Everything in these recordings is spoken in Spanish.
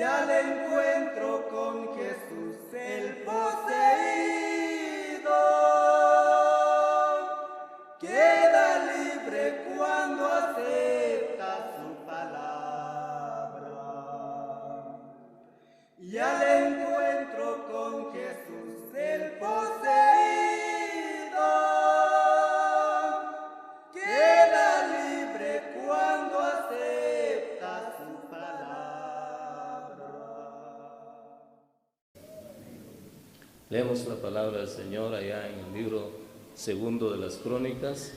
al encuentro con Jesús el poseído queda libre cuando acepta su palabra. Y al encuentro con Jesús el poseído queda libre cuando acepta su palabra. Leemos la palabra del Señor allá en el libro segundo de las Crónicas.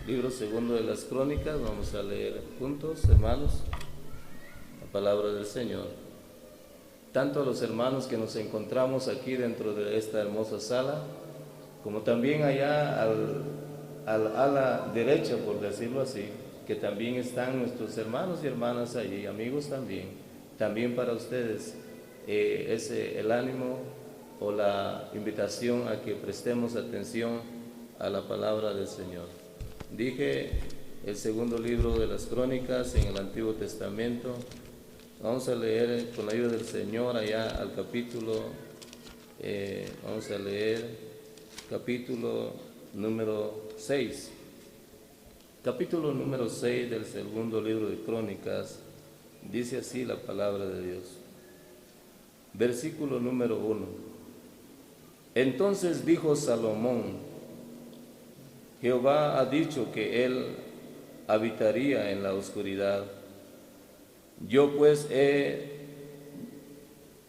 Libro segundo de las Crónicas, vamos a leer juntos, hermanos, la palabra del Señor. Tanto a los hermanos que nos encontramos aquí dentro de esta hermosa sala, como también allá a la derecha, por decirlo así, que también están nuestros hermanos y hermanas allí, amigos también para ustedes es el ánimo o la invitación a que prestemos atención a la palabra del Señor. Dije el segundo libro de las Crónicas en el Antiguo Testamento. Vamos a leer con la ayuda del Señor allá al capítulo, vamos a leer capítulo número 6. Capítulo número 6 del segundo libro de Crónicas, dice así la palabra de Dios. Versículo número 1. Entonces dijo Salomón: Jehová ha dicho que él habitaría en la oscuridad. Yo pues he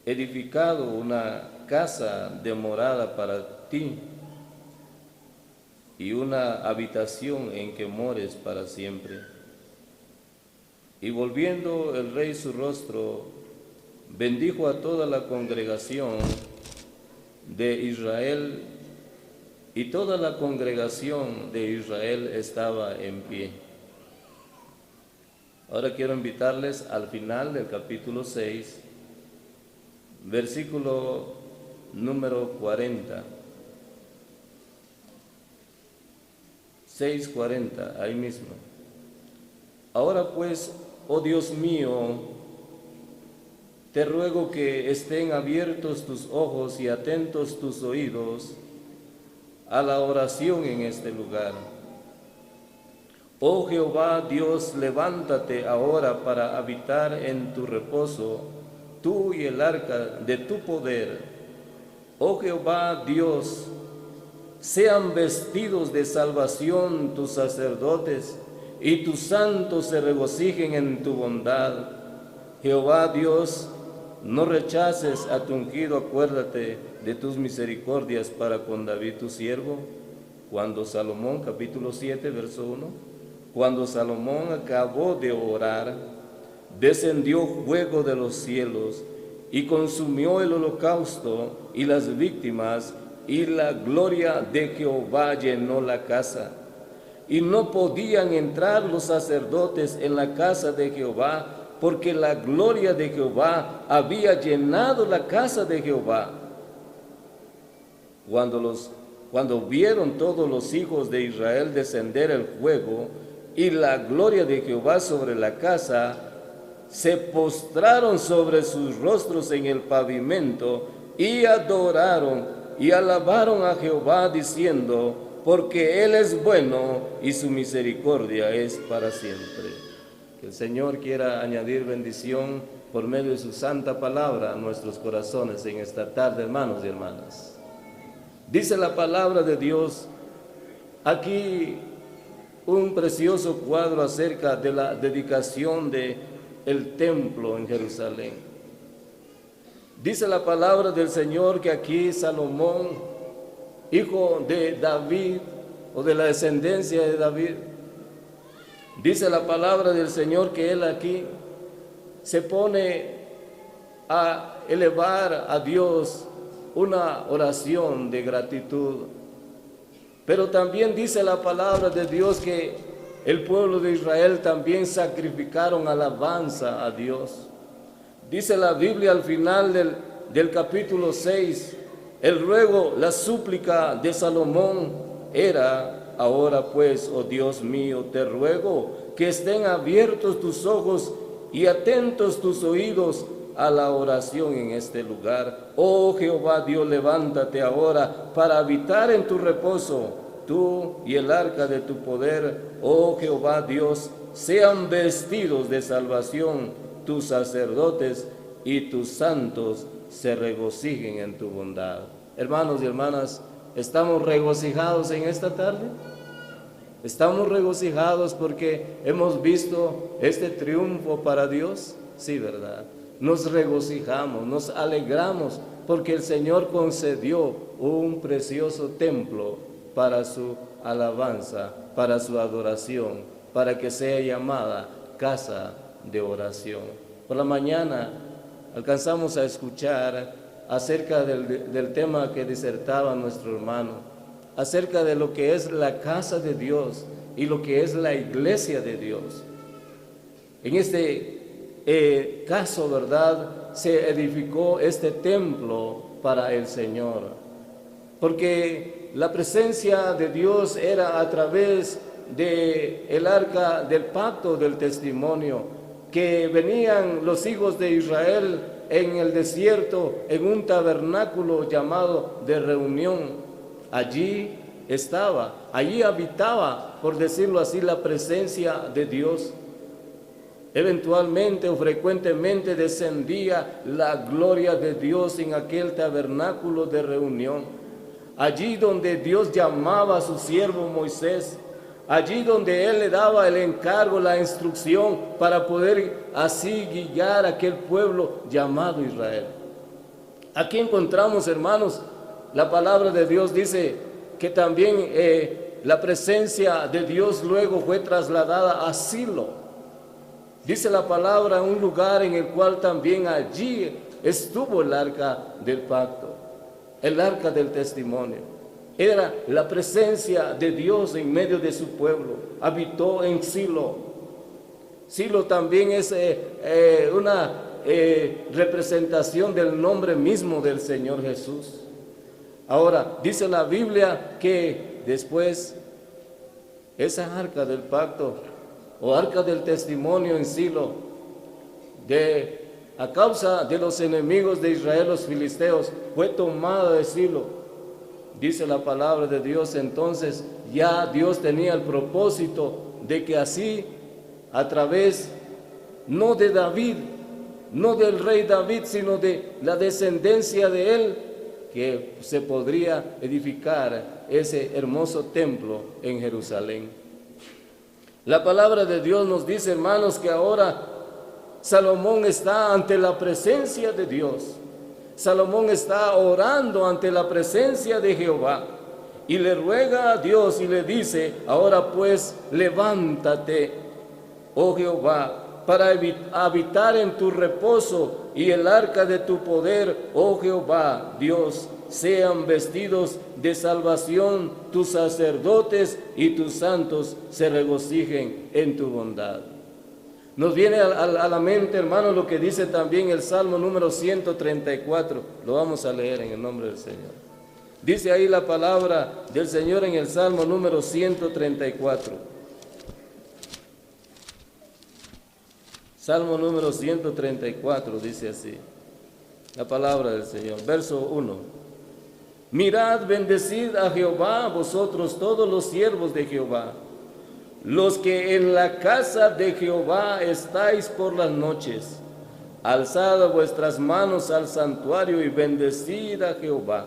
edificado una casa de morada para ti y una habitación en que mores para siempre. Y volviendo el rey su rostro, bendijo a toda la congregación de Israel, y toda la congregación de Israel estaba en pie. Ahora quiero invitarles al final del capítulo 6, versículo número 40. 6:40, ahí mismo. Ahora pues, oh Dios mío, te ruego que estén abiertos tus ojos y atentos tus oídos a la oración en este lugar. Oh Jehová Dios, levántate ahora para habitar en tu reposo, tú y el arca de tu poder. Oh Jehová Dios, sean vestidos de salvación tus sacerdotes, y tus santos se regocijen en tu bondad. Jehová Dios, no rechaces a tu ungido, acuérdate de tus misericordias para con David tu siervo. Cuando Salomón, capítulo 7, verso 1, cuando Salomón acabó de orar, descendió fuego de los cielos y consumió el holocausto y las víctimas, y la gloria de Jehová llenó la casa. Y no podían entrar los sacerdotes en la casa de Jehová, porque la gloria de Jehová había llenado la casa de Jehová. Cuando vieron todos los hijos de Israel descender el fuego y la gloria de Jehová sobre la casa, se postraron sobre sus rostros en el pavimento y adoraron y alabaron a Jehová diciendo: porque Él es bueno y su misericordia es para siempre. Que el Señor quiera añadir bendición por medio de su santa palabra a nuestros corazones en esta tarde, hermanos y hermanas. Dice la palabra de Dios aquí un precioso cuadro acerca de la dedicación del templo en Jerusalén. Dice la palabra del Señor que aquí Salomón, hijo de David o de la descendencia de David, dice la palabra del Señor que él aquí se pone a elevar a Dios una oración de gratitud. Pero también dice la palabra de Dios que el pueblo de Israel también sacrificaron alabanza a Dios. Dice la Biblia al final del capítulo 6, el ruego, la súplica de Salomón era: ahora pues, oh Dios mío, te ruego que estén abiertos tus ojos y atentos tus oídos a la oración en este lugar. Oh Jehová Dios, levántate ahora para habitar en tu reposo, tú y el arca de tu poder. Oh Jehová Dios, sean vestidos de salvación tus sacerdotes y tus santos se regocijen en tu bondad. Hermanos y hermanas, ¿estamos regocijados en esta tarde? ¿Estamos regocijados porque hemos visto este triunfo para Dios? Sí, ¿verdad? Nos regocijamos, nos alegramos porque el Señor concedió un precioso templo para su alabanza, para su adoración, para que sea llamada casa de oración. Por la mañana alcanzamos a escuchar acerca del tema que disertaba nuestro hermano, acerca de lo que es la casa de Dios y lo que es la iglesia de Dios. En este caso, ¿verdad?, se edificó este templo para el Señor, porque la presencia de Dios era a través del arca del pacto del testimonio, que venían los hijos de Israel en el desierto en un tabernáculo llamado de reunión. Allí estaba, allí habitaba, por decirlo así, la presencia de Dios. Eventualmente o frecuentemente descendía la gloria de Dios en aquel tabernáculo de reunión. Allí donde Dios llamaba a su siervo Moisés, allí donde Él le daba el encargo, la instrucción para poder así guiar a aquel pueblo llamado Israel. Aquí encontramos, hermanos, la palabra de Dios dice que también la presencia de Dios luego fue trasladada a Silo. Dice la palabra, un lugar en el cual también allí estuvo el arca del pacto, el arca del testimonio. Era la presencia de Dios en medio de su pueblo. Habitó en Silo. Silo también es una representación del nombre mismo del Señor Jesús. Ahora, dice la Biblia que después esa arca del pacto o arca del testimonio en Silo, a causa de los enemigos de Israel, los filisteos, fue tomada de Silo. Dice la palabra de Dios, entonces ya Dios tenía el propósito de que así, a través, no de David, no del rey David, sino de la descendencia de él, que se podría edificar ese hermoso templo en Jerusalén. La palabra de Dios nos dice, hermanos, que ahora Salomón está ante la presencia de Dios. Salomón está orando ante la presencia de Jehová y le ruega a Dios y le dice, ahora pues levántate, oh Jehová, para habitar en tu reposo y el arca de tu poder, oh Jehová, Dios, sean vestidos de salvación tus sacerdotes y tus santos se regocijen en tu bondad. Nos viene a la mente, hermano, lo que dice también el Salmo número 134. Lo vamos a leer en el nombre del Señor. Dice ahí la palabra del Señor en el Salmo número 134. Salmo número 134 dice así, la palabra del Señor, verso 1. Mirad, bendecid a Jehová, vosotros todos los siervos de Jehová, los que en la casa de Jehová estáis por las noches. Alzad vuestras manos al santuario y bendecid a Jehová.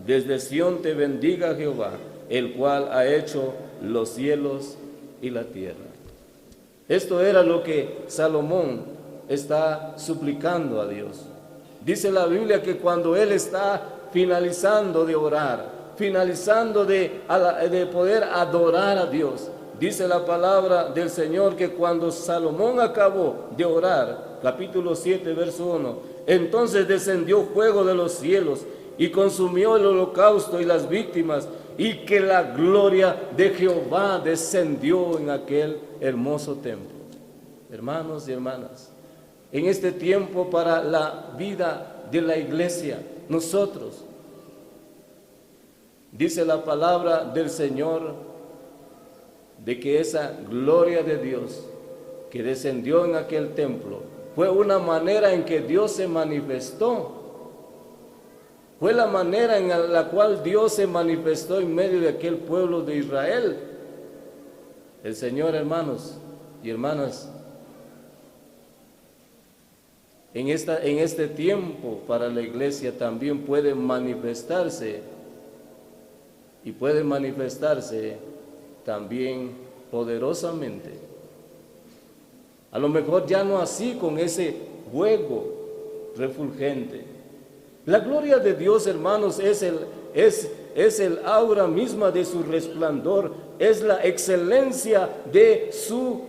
Desde Sión te bendiga Jehová, el cual ha hecho los cielos y la tierra. Esto era lo que Salomón está suplicando a Dios. Dice la Biblia que cuando él está finalizando de orar, finalizando de poder adorar a Dios, dice la palabra del Señor que cuando Salomón acabó de orar, capítulo 7, verso 1, entonces descendió fuego de los cielos y consumió el holocausto y las víctimas, y que la gloria de Jehová descendió en aquel hermoso templo. Hermanos y hermanas, en este tiempo para la vida de la iglesia, nosotros, dice la palabra del Señor, de que esa gloria de Dios que descendió en aquel templo fue una manera en que Dios se manifestó. Fue la manera en la cual Dios se manifestó en medio de aquel pueblo de Israel. El Señor, hermanos y hermanas, en este tiempo para la iglesia también puede manifestarse, y puede manifestarse también poderosamente. A lo mejor ya no así con ese fuego refulgente. La gloria de Dios, hermanos, es el aura misma de su resplandor, es la excelencia de su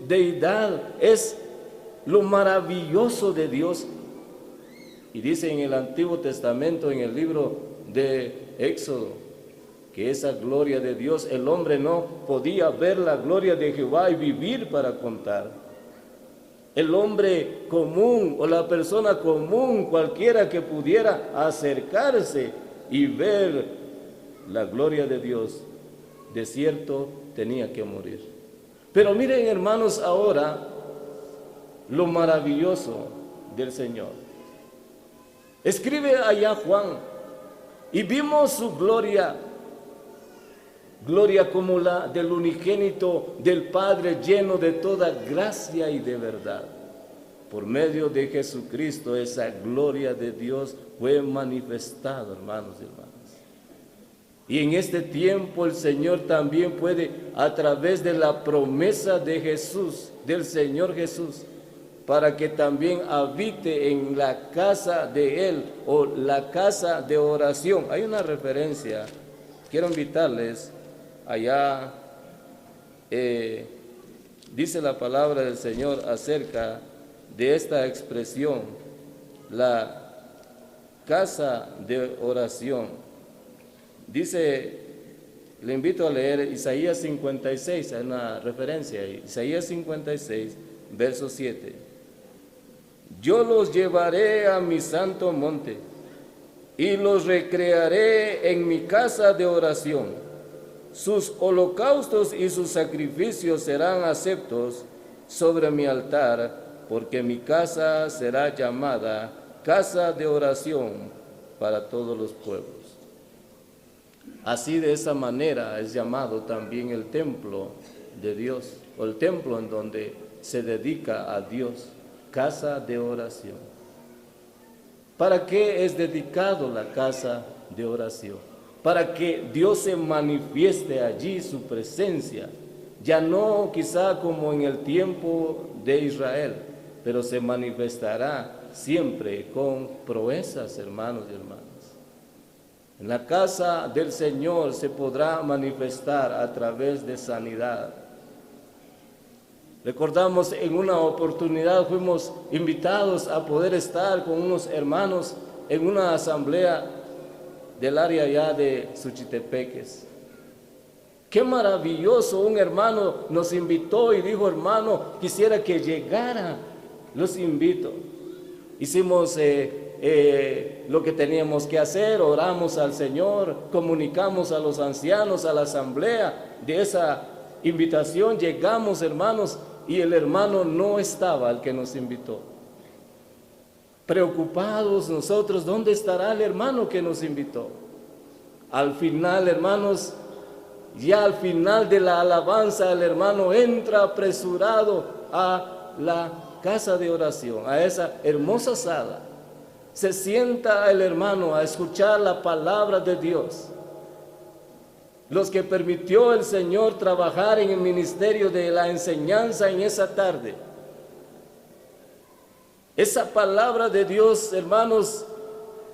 deidad, es lo maravilloso de Dios. Y dice en el Antiguo Testamento, en el libro de Éxodo, que esa gloria de Dios, el hombre no podía ver la gloria de Jehová y vivir para contar. El hombre común o la persona común, cualquiera que pudiera acercarse y ver la gloria de Dios, de cierto tenía que morir. Pero miren, hermanos, ahora lo maravilloso del Señor. Escribe allá Juan, y vimos su gloria como la del unigénito del Padre, lleno de toda gracia y de verdad. Por medio de Jesucristo, esa gloria de Dios fue manifestada, hermanos y hermanas. Y en este tiempo el Señor también puede, a través de la promesa de Jesús, del Señor Jesús, para que también habite en la casa de Él, o la casa de oración. Hay una referencia, quiero invitarles allá, dice la palabra del Señor acerca de esta expresión, la casa de oración. Dice, le invito a leer Isaías 56, hay una referencia ahí, Isaías 56, verso 7. Yo los llevaré a mi santo monte y los recrearé en mi casa de oración. Sus holocaustos y sus sacrificios serán aceptos sobre mi altar, porque mi casa será llamada casa de oración para todos los pueblos. Así, de esa manera es llamado también el templo de Dios, o el templo en donde se dedica a Dios, casa de oración. ¿Para qué es dedicado la casa de oración? Para que Dios se manifieste allí, su presencia, ya no quizá como en el tiempo de Israel, pero se manifestará siempre con proezas, hermanos y hermanas. En la casa del Señor se podrá manifestar a través de sanidad. Recordamos, en una oportunidad fuimos invitados a poder estar con unos hermanos en una asamblea del área ya de Suchitepeques. Qué maravilloso, un hermano nos invitó y dijo: hermano, quisiera que llegara, los invito. Hicimos lo que teníamos que hacer, oramos al Señor, comunicamos a los ancianos, a la asamblea de esa invitación, llegamos, hermanos, y el hermano no estaba, el que nos invitó. Preocupados nosotros, ¿dónde estará el hermano que nos invitó? Al final, hermanos, ya al final de la alabanza, el hermano entra apresurado a la casa de oración, a esa hermosa sala. Se sienta el hermano a escuchar la palabra de Dios. Los que permitió el Señor trabajar en el ministerio de la enseñanza en esa tarde. Esa palabra de Dios, hermanos,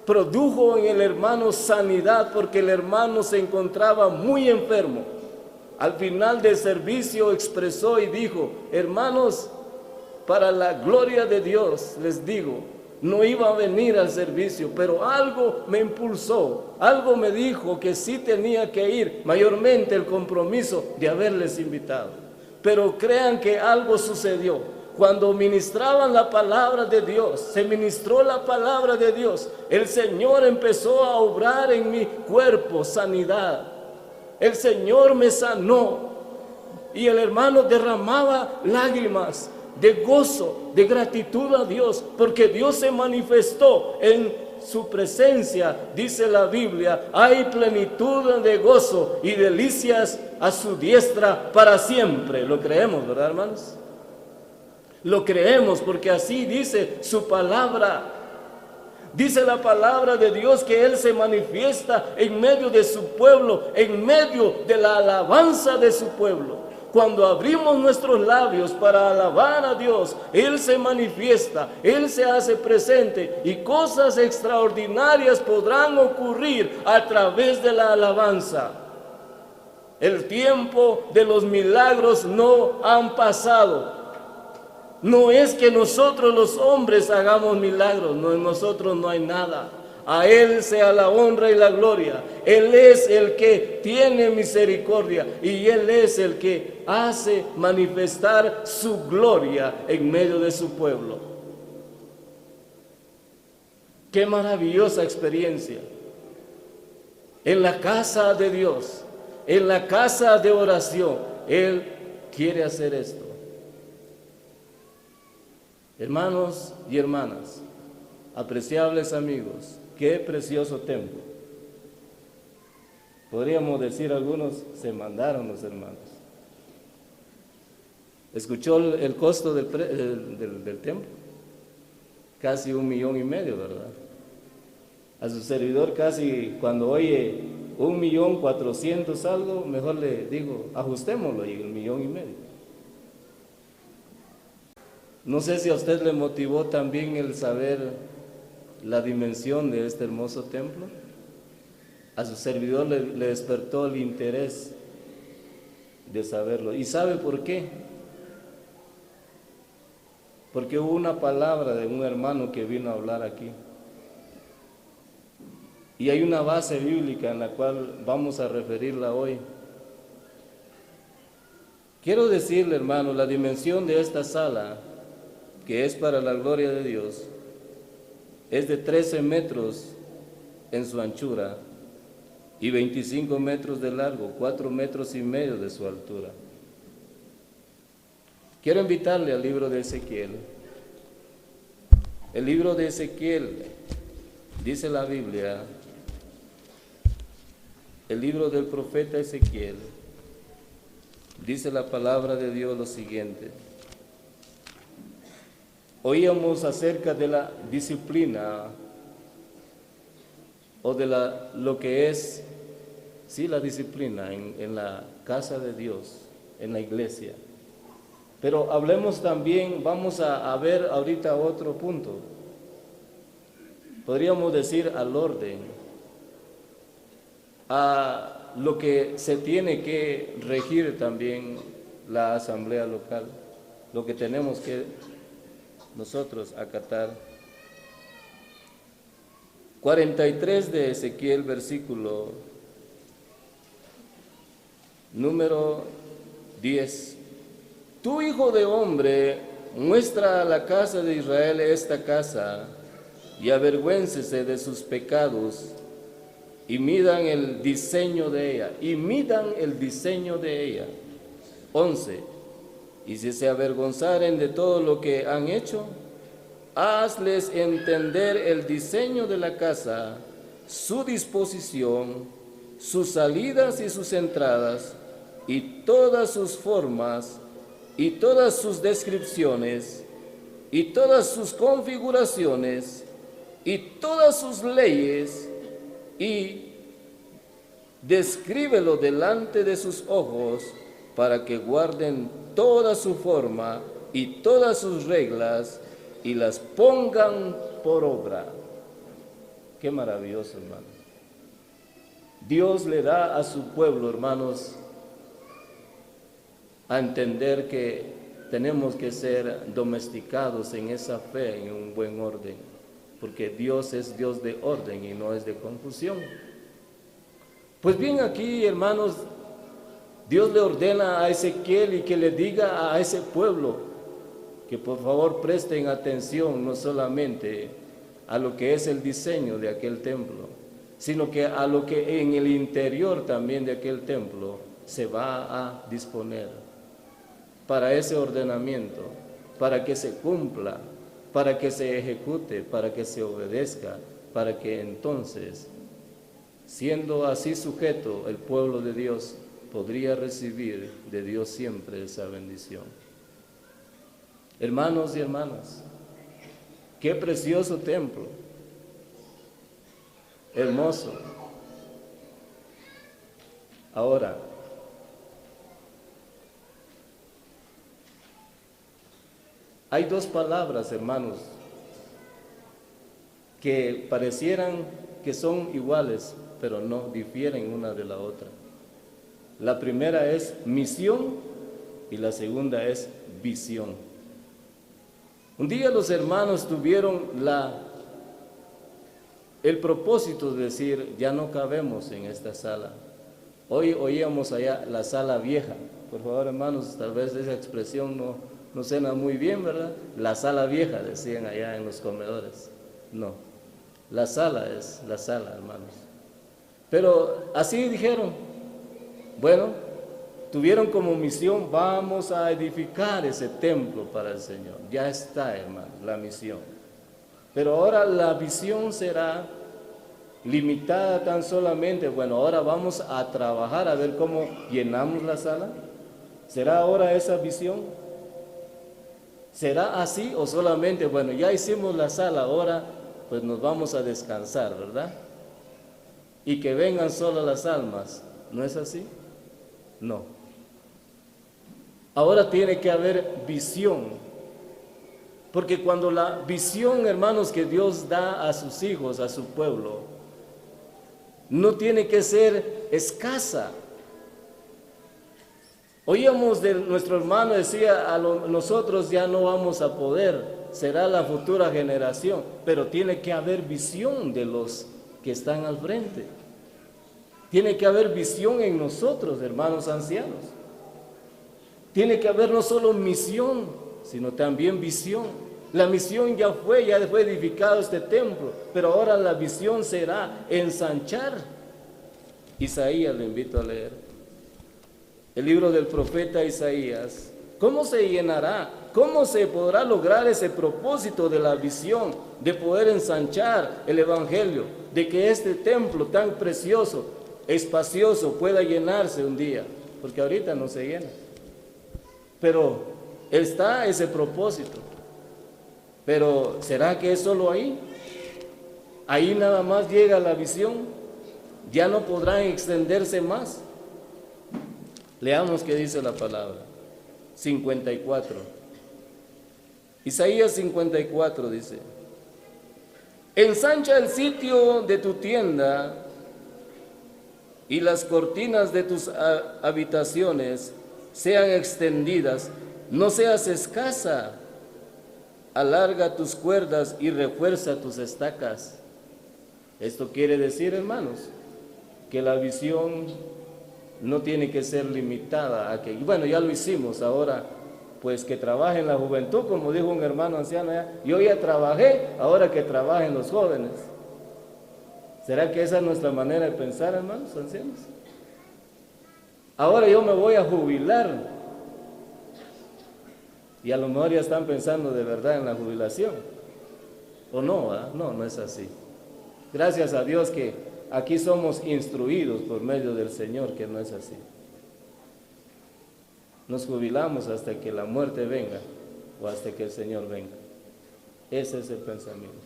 produjo en el hermano sanidad, porque el hermano se encontraba muy enfermo. Al final del servicio expresó y dijo: hermanos, para la gloria de Dios les digo, no iba a venir al servicio, pero algo me impulsó, algo me dijo que sí tenía que ir, mayormente el compromiso de haberles invitado. Pero crean que algo sucedió. Cuando ministraban la palabra de Dios, se ministró la palabra de Dios, el Señor empezó a obrar en mi cuerpo sanidad. El Señor me sanó. y el hermano derramaba lágrimas de gozo, de gratitud a Dios, porque Dios se manifestó en su presencia. Dice la Biblia, hay plenitud de gozo y delicias a su diestra para siempre. Lo creemos, ¿verdad, hermanos? Lo creemos porque así dice su palabra. Dice la palabra de Dios que Él se manifiesta en medio de su pueblo, en medio de la alabanza de su pueblo. Cuando abrimos nuestros labios para alabar a Dios, Él se manifiesta, Él se hace presente y cosas extraordinarias podrán ocurrir a través de la alabanza. El tiempo de los milagros no han pasado. No es que nosotros los hombres hagamos milagros, no, en nosotros no hay nada. A Él sea la honra y la gloria. Él es el que tiene misericordia y Él es el que hace manifestar su gloria en medio de su pueblo. Qué maravillosa experiencia. En la casa de Dios, en la casa de oración, Él quiere hacer esto. Hermanos y hermanas, apreciables amigos, qué precioso templo. Podríamos decir algunos, se mandaron los hermanos. ¿Escuchó el costo del templo? Casi 1,5 millones, ¿verdad? A su servidor casi cuando oye 1,400,000 algo, mejor le digo, ajustémoslo y 1,5 millones. No sé si a usted le motivó también el saber la dimensión de este hermoso templo. A su servidor le despertó el interés de saberlo. ¿Y sabe por qué? Porque hubo una palabra de un hermano que vino a hablar aquí. Y hay una base bíblica en la cual vamos a referirla hoy. Quiero decirle, hermano, la dimensión de esta sala, que es para la gloria de Dios, es de 13 metros en su anchura y 25 metros de largo, 4,5 metros de su altura. Quiero invitarle al libro de Ezequiel. El libro de Ezequiel, dice la Biblia, el libro del profeta Ezequiel, dice la palabra de Dios lo siguiente. Oíamos acerca de la disciplina o de lo que es, sí, la disciplina en la casa de Dios, en la iglesia. Pero hablemos también, vamos a ver ahorita otro punto. Podríamos decir al orden, a lo que se tiene que regir también la asamblea local, lo que tenemos que nosotros acatar. 43 de Ezequiel, versículo número 10. Tú, hijo de hombre, muestra a la casa de Israel esta casa y avergüéncese de sus pecados y midan el diseño de ella. Y midan el diseño de ella. 11. Y si se avergonzaren de todo lo que han hecho, hazles entender el diseño de la casa, su disposición, sus salidas y sus entradas, y todas sus formas, y todas sus descripciones, y todas sus configuraciones, y todas sus leyes, y descríbelo delante de sus ojos, para que guarden toda su forma y todas sus reglas y las pongan por obra. Qué maravilloso, hermanos. Dios le da a su pueblo, hermanos, a entender que tenemos que ser domesticados en esa fe, en un buen orden, porque Dios es Dios de orden y no es de confusión. Pues bien, aquí, hermanos, Dios le ordena a Ezequiel y que le diga a ese pueblo que por favor presten atención no solamente a lo que es el diseño de aquel templo, sino que a lo que en el interior también de aquel templo se va a disponer. para ese ordenamiento, para que se cumpla, para que se ejecute, para que se obedezca, para que entonces, siendo así sujeto el pueblo de Dios, podría recibir de Dios siempre esa bendición. Hermanos y hermanas, qué precioso templo, hermoso. Ahora, hay dos palabras, hermanos, que parecieran que son iguales, pero no, difieren una de la otra. La primera es misión y la segunda es visión. Un día los hermanos tuvieron el propósito de decir, ya no cabemos en esta sala. Hoy oíamos allá la sala vieja. Por favor, hermanos, tal vez esa expresión no suena muy bien, ¿verdad? La sala vieja, decían allá en los comedores. No, la sala es la sala, hermanos. Pero así dijeron, bueno, tuvieron como misión, vamos a edificar ese templo para el Señor. Ya está, hermanos, la misión. Pero ahora la visión será limitada tan solamente, bueno, ahora vamos a trabajar a ver cómo llenamos la sala. ¿Será ahora esa visión? ¿Será así o solamente, bueno, ya hicimos la sala, ahora pues nos vamos a descansar, ¿verdad? Y que vengan solo las almas? ¿No es así? No. Ahora tiene que haber visión, porque cuando la visión, hermanos, que Dios da a sus hijos, a su pueblo, no tiene que ser escasa. Oíamos de nuestro hermano, decía, nosotros ya no vamos a poder, será la futura generación, pero tiene que haber visión de los que están al frente. Tiene que haber visión en nosotros, hermanos ancianos. Tiene que haber no solo misión, sino también visión. La misión ya fue edificado este templo, pero ahora la visión será ensanchar. Isaías, le invito a leer el libro del profeta Isaías. ¿Cómo se llenará? ¿Cómo se podrá lograr ese propósito de la visión, de poder ensanchar el evangelio, de que este templo tan precioso, espacioso, pueda llenarse un día? Porque ahorita no se llena. Pero está ese propósito. Pero ¿será que es solo ahí? Ahí nada más llega la visión. Ya no podrán extenderse más. Leamos qué dice la palabra. 54. Isaías 54 dice: ensancha el sitio de tu tienda y las cortinas de tus habitaciones sean extendidas, no seas escasa, alarga tus cuerdas y refuerza tus estacas. Esto quiere decir, hermanos, que la visión no tiene que ser limitada a que, bueno, ya lo hicimos, ahora pues que trabaje en la juventud, como dijo un hermano anciano allá, yo ya trabajé, ahora que trabajen los jóvenes. ¿Será que esa es nuestra manera de pensar, hermanos ancianos? Ahora yo me voy a jubilar. Y a lo mejor ya están pensando de verdad en la jubilación. ¿O no? ¿Eh? No es así. Gracias a Dios que aquí somos instruidos por medio del Señor, que no es así. Nos jubilamos hasta que la muerte venga o hasta que el Señor venga. Ese es el pensamiento.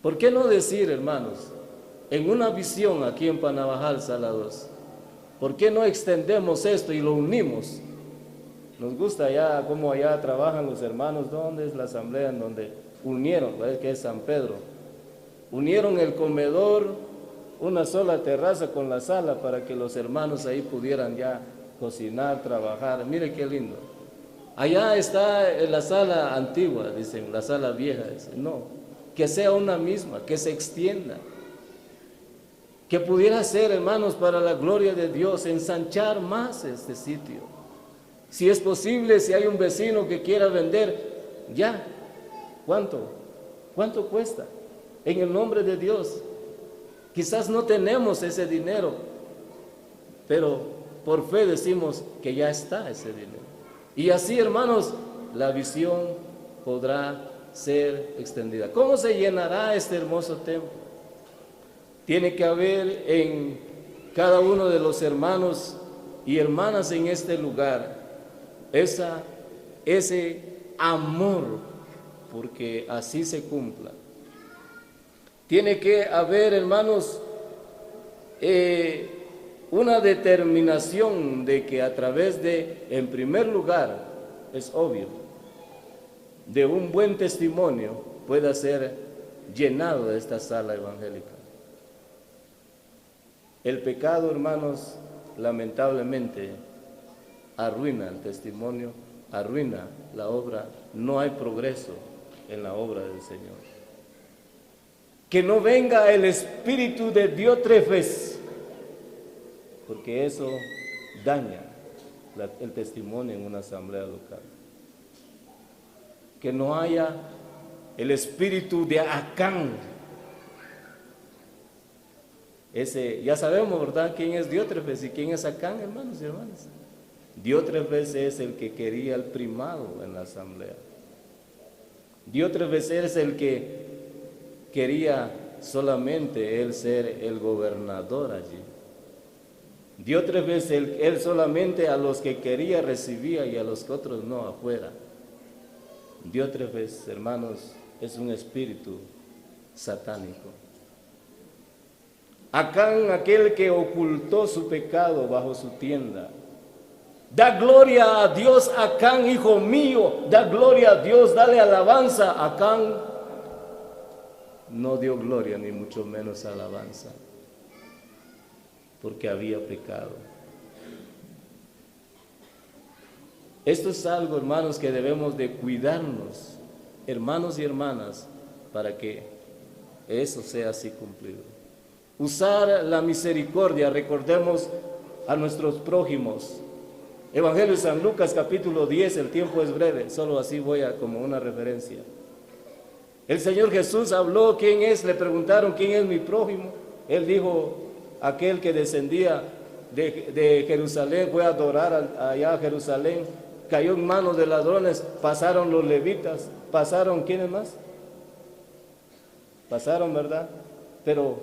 ¿Por qué no decir, hermanos, en una visión aquí en Panabajal, Sala 2, ¿por qué no extendemos esto y lo unimos? Nos gusta allá, cómo allá trabajan los hermanos, ¿dónde es la asamblea en donde unieron, que es San Pedro? Unieron el comedor, una sola terraza con la sala para que los hermanos ahí pudieran ya cocinar, trabajar. Mire qué lindo. Allá está la sala antigua, dicen, la sala vieja. Dicen, no, que sea una misma, que se extienda. Que pudiera ser, hermanos, para la gloria de Dios, ensanchar más este sitio. Si es posible, si hay un vecino que quiera vender, ya, ¿cuánto? ¿Cuánto cuesta? En el nombre de Dios. Quizás no tenemos ese dinero, pero por fe decimos que ya está ese dinero. Y así, hermanos, la visión podrá ser extendida. ¿Cómo se llenará este hermoso templo? Tiene que haber en cada uno de los hermanos y hermanas en este lugar ese amor, porque así se cumpla. Tiene que haber, hermanos, una determinación de que a través de, en primer lugar, es obvio, de un buen testimonio pueda ser llenado de esta sala evangélica. El pecado, hermanos, lamentablemente arruina el testimonio, arruina la obra, no hay progreso en la obra del Señor. Que no venga el espíritu de Diótrefes, porque eso daña el testimonio en una asamblea local. Que no haya el espíritu de Acán. Ya sabemos, ¿verdad?, quién es Diótrefes y quién es Acán, hermanos y hermanas. Diótrefes es el que quería el primado en la asamblea. Diótrefes es el que quería solamente él ser el gobernador allí. Diótrefes, él solamente a los que quería recibía y a los que otros no, afuera. Diótrefes, hermanos, es un espíritu satánico. Acán, aquel que ocultó su pecado bajo su tienda. Da gloria a Dios, Acán, hijo mío, da gloria a Dios, dale alabanza. Acán no dio gloria, ni mucho menos alabanza, porque había pecado. Esto es algo, hermanos, que debemos de cuidarnos, hermanos y hermanas, para que eso sea así cumplido. Usar la misericordia, recordemos a nuestros prójimos. Evangelio de San Lucas, capítulo 10, el tiempo es breve, solo así voy a como una referencia. El Señor Jesús habló, ¿quién es? Le preguntaron, ¿quién es mi prójimo? Él dijo, aquel que descendía de Jerusalén, fue a adorar allá a Jerusalén, cayó en manos de ladrones, pasaron los levitas, pasaron, ¿quiénes más? Pasaron, ¿verdad? Pero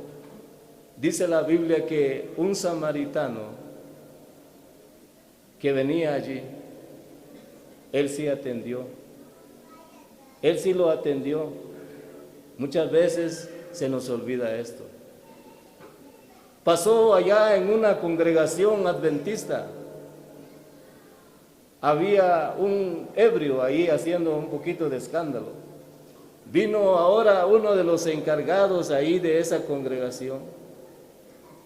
dice la Biblia que un samaritano que venía allí, él sí atendió, él sí lo atendió. Muchas veces se nos olvida esto. Pasó allá en una congregación adventista, había un ebrio ahí haciendo un poquito de escándalo. Vino ahora uno de los encargados ahí de esa congregación,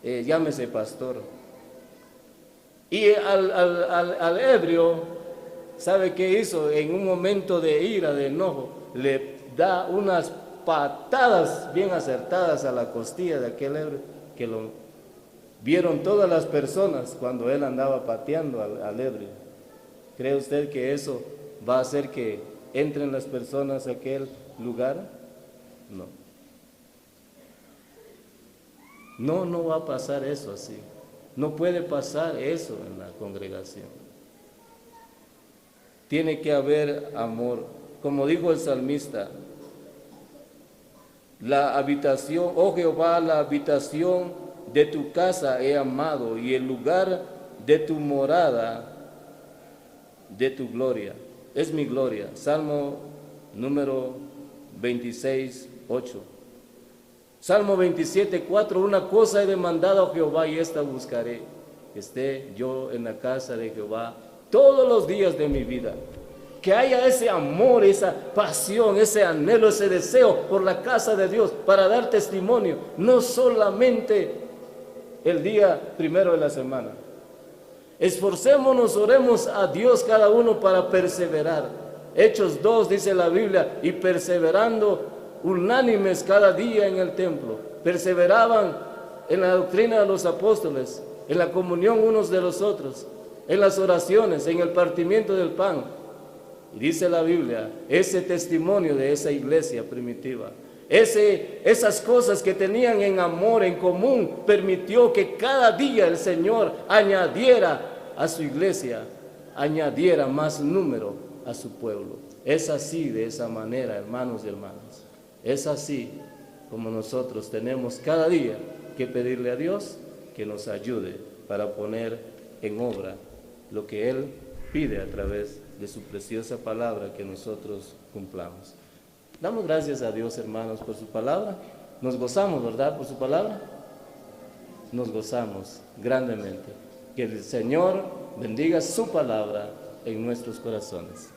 llámese pastor, y al ebrio, ¿sabe qué hizo? En un momento de ira, de enojo, le da unas patadas bien acertadas a la costilla de aquel ebrio, que lo vieron todas las personas cuando él andaba pateando al ebrio. ¿Cree usted que eso va a hacer que entren las personas a aquel lugar? No. No va a pasar eso así. No puede pasar eso en la congregación. Tiene que haber amor. Como dijo el salmista, la habitación, oh Jehová, la habitación de tu casa he amado, y el lugar de tu morada, de tu gloria. Es mi gloria. Salmo número 26, 8. Salmo 27, 4. Una cosa he demandado a Jehová y esta buscaré, que esté yo en la casa de Jehová todos los días de mi vida. Que haya ese amor, esa pasión, ese anhelo, ese deseo por la casa de Dios para dar testimonio, no solamente el día primero de la semana. Esforcémonos, oremos a Dios cada uno para perseverar. Hechos 2 dice la Biblia, y perseverando unánimes cada día en el templo. Perseveraban en la doctrina de los apóstoles, en la comunión unos de los otros, en las oraciones, en el partimiento del pan. Y dice la Biblia, ese testimonio de esa iglesia primitiva, esas cosas que tenían en amor, en común, permitió que cada día el Señor añadiera a su iglesia, añadiera más número a su pueblo. Es así, de esa manera, hermanos y hermanas. Es así como nosotros tenemos cada día que pedirle a Dios que nos ayude para poner en obra lo que Él pide a través de su preciosa palabra que nosotros cumplamos. Damos gracias a Dios, hermanos, por su palabra. Nos gozamos, ¿verdad?, por su palabra. Nos gozamos grandemente. Que el Señor bendiga su palabra en nuestros corazones.